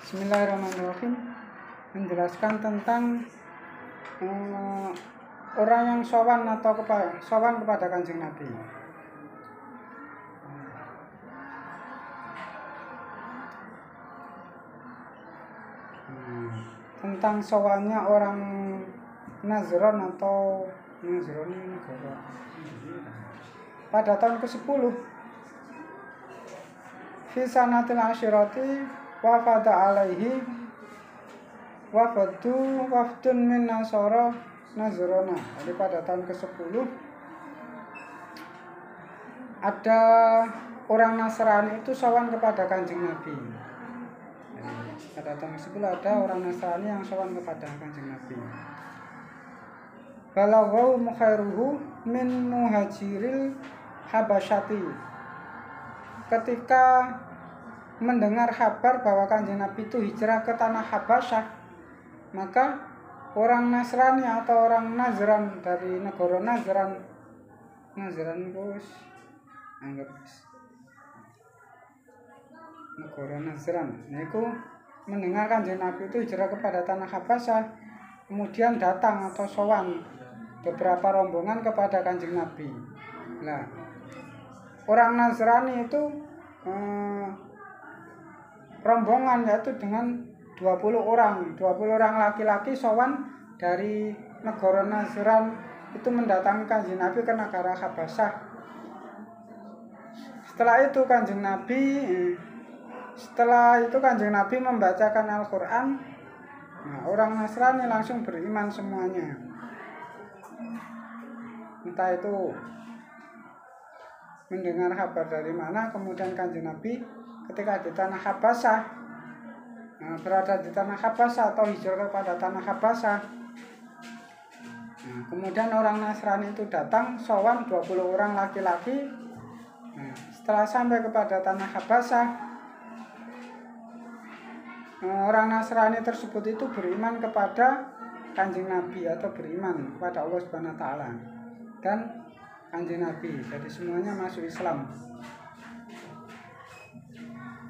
Bismillahirrahmanirrahim. Menjelaskan tentang orang yang sowan kepada Kanjeng Nabi. Tentang sowannya orang Nazron atau Nazroni pada tahun ke-10 fi sanatil asyirati wafada alaihi wafdun min nasara Nazrona. Jadi pada tahun ke-10 ada orang Nasrani itu sowan kepada Kanjeng Nabi. Pada tahun ke-10 ada orang Nasrani yang sowan kepada Kanjeng Nabi. Balaghahu mukhairuhu min muhajiril habasyati. Ketika mendengar kabar bahwa Kanjeng Nabi itu hijrah ke tanah Habasyah, maka orang Nasrani atau orang Nazran dari negara Nazran negara Nazran itu mendengar Kanjeng Nabi itu hijrah kepada tanah Habasyah, kemudian datang atau sowan beberapa rombongan kepada Kanjeng Nabi. Nah, orang Nasrani itu rombongan yaitu dengan 20 orang laki-laki sowan dari negara Nazran itu mendatangi Kanjeng Nabi ke negara Habasyah. Setelah itu Kanjeng Nabi membacakan Al-Quran. Nah, orang Nasrani langsung beriman semuanya. Entah itu mendengar kabar dari mana, kemudian Kanjeng Nabi ketika di tanah Habasyah, berada di tanah Habasyah atau hijrah kepada tanah Habasyah, kemudian orang Nasrani itu datang sowan 20 orang laki-laki. Setelah sampai kepada tanah Habasyah, orang Nasrani tersebut itu beriman kepada Kanjeng Nabi atau beriman kepada Allah Subhanahu wa taala dan Kanjeng Nabi. Jadi semuanya masuk Islam.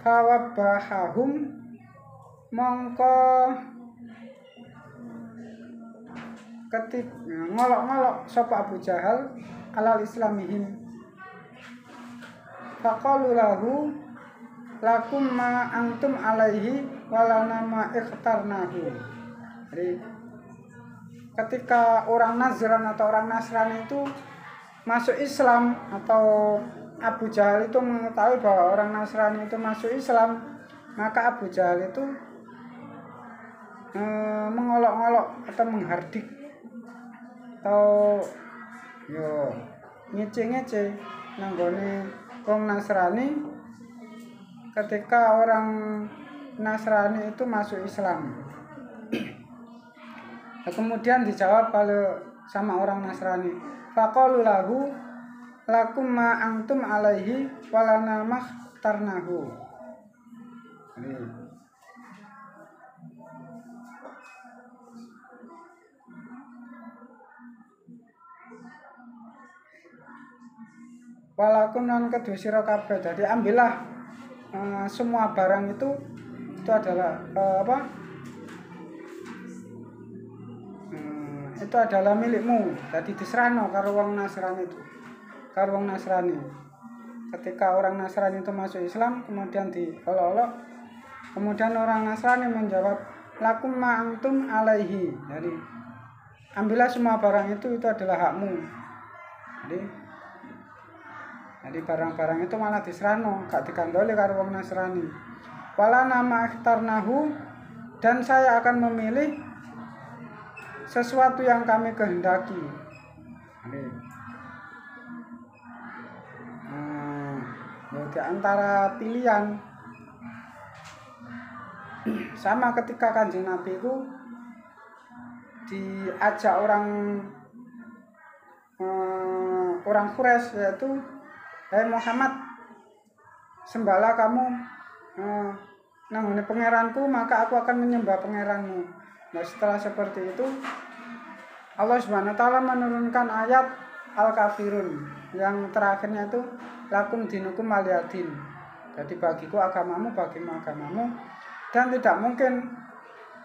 Fawabahahum, mongko ngolok-ngolok sapa Abu Jahal alal islamihim. Faqalu lahu lakum ma antum alaihi walana ma ikhtarnahu. Jadi ketika orang Nazran atau orang Nasrani itu masuk Islam, atau Abu Jahal itu mengetahui bahwa orang Nasrani itu masuk Islam, maka Abu Jahal itu mengolok-olok atau menghardik atau ngece-ngece nanggone wong Nasrani ketika orang Nasrani itu masuk Islam. Kemudian dijawab kalau sama orang Nasrani, faqalu lahu lakum ma antum alaihi walana makhtarnahu. Walakum non kedua sira kabeh. Jadi ambillah semua barang itu adalah itu adalah milikmu. Jadi diserahno karo wong Nasrani itu. Karo wong Nasrani. Ketika orang Nasrani itu masuk Islam, kemudian diolok-olok, kemudian orang Nasrani menjawab lakum ma antum alaihi. Jadi ambillah semua barang itu adalah hakmu. Jadi barang-barang itu malah diserahno, gak digandoli karo wong Nasrani. Wala nama ikhtarnahu, dan saya akan memilih sesuatu yang kami kehendaki. Di antara pilihan sama ketika Kanjeng Nabi itu diajak orang Quraisy, yaitu hai Muhammad, sembahlah kamu namanya pangeranku, maka aku akan menyembah pangeranmu. Nah, setelah seperti itu Allah Subhanahu wa taala menurunkan ayat Al-Kafirun yang terakhirnya itu lakum dinukum waliyadin. Jadi bagiku agamamu, bagimu agamamu. dan tidak mungkin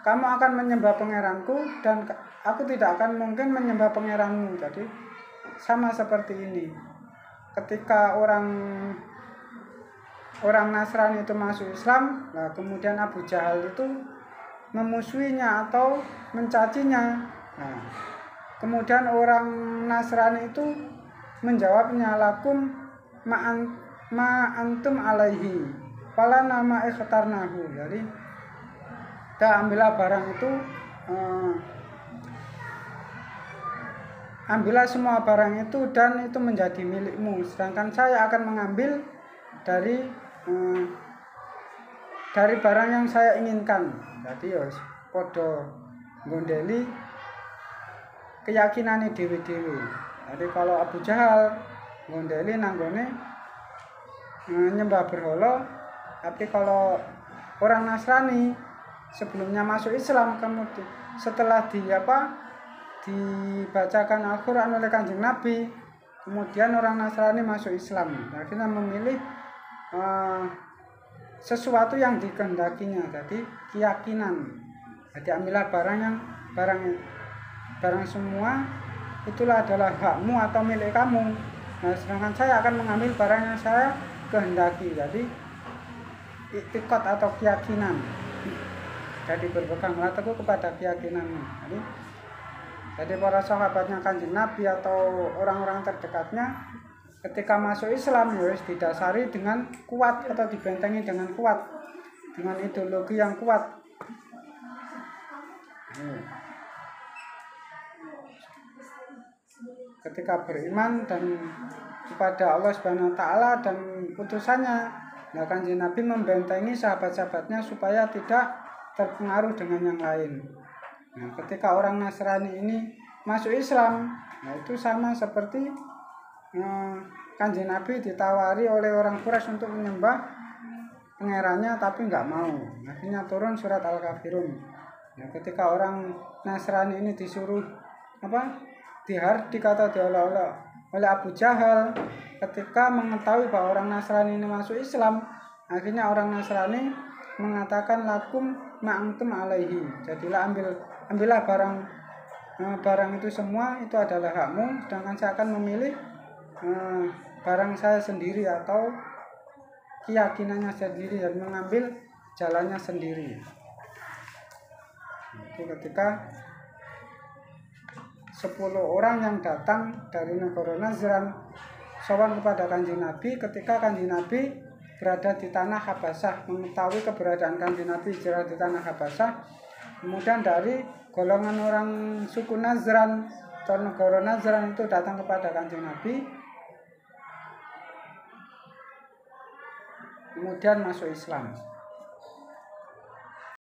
kamu akan menyembah pangeranku dan aku tidak akan mungkin menyembah pangeranmu. Jadi sama seperti ini. Ketika orang Nasrani itu masuk Islam, nah kemudian Abu Jahal itu memusuhinya atau mencacinya. Nah, kemudian orang Nasrani itu menjawabnya, lakum ma antum alaihi fala nama ikhtarnahu. Jadi kita ambillah barang itu, ambillah semua barang itu dan itu menjadi milikmu, sedangkan saya akan mengambil dari barang yang saya inginkan. Jadi ya podo gondeli keyakinane dewi-dewi. Jadi kalau Abu Jahal gondeli nanggone nyembah berhala, tapi kalau orang Nasrani sebelumnya masuk Islam, kemudian setelah dibacakan Al-Quran oleh Kanjeng Nabi, kemudian orang Nasrani masuk Islam, akhirnya memilih sesuatu yang dikehendakinya, jadi keyakinan. Jadi ambillah barang semua itulah adalah hakmu atau milik kamu. Nah, sedangkan saya akan mengambil barang yang saya kehendaki. Jadi iktikad atau keyakinan. Jadi berpeganglah teguh kepada keyakinanmu. Jadi para sahabatnya Kanjeng Nabi atau orang-orang terdekatnya ketika masuk Islam ya didasari dengan kuat atau dibentengi dengan kuat, dengan ideologi yang kuat. Ketika beriman dan kepada Allah Subhanahu wa taala dan putusannya, nah Kanjeng Nabi membentengi sahabat-sahabatnya supaya tidak terpengaruh dengan yang lain. Nah, ketika orang Nasrani ini masuk Islam, nah itu sama seperti Kanjeng Nabi ditawari oleh orang Quraisy untuk menyembah pangerannya tapi nggak mau. Akhirnya turun surat Al-Kafirun. Nah, ketika orang Nasrani ini disuruh dihardik atau diolah-olah oleh Abu Jahal, ketika mengetahui bahwa orang Nasrani ini masuk Islam, akhirnya orang Nasrani mengatakan lakum ma'antum alaihi. Jadilah ambillah barang itu semua, itu adalah hakmu, sedangkan saya akan memilih barang saya sendiri atau keyakinannya sendiri dan mengambil jalannya sendiri. Itu ketika 10 orang yang datang dari negara Najran sowan kepada Kanjeng Nabi ketika Kanjeng Nabi berada di tanah Habasyah, mengetahui keberadaan Kanjeng Nabi berada di tanah Habasyah. Kemudian dari golongan orang suku Najran atau negara Najran itu datang kepada Kanjeng Nabi, kemudian masuk Islam.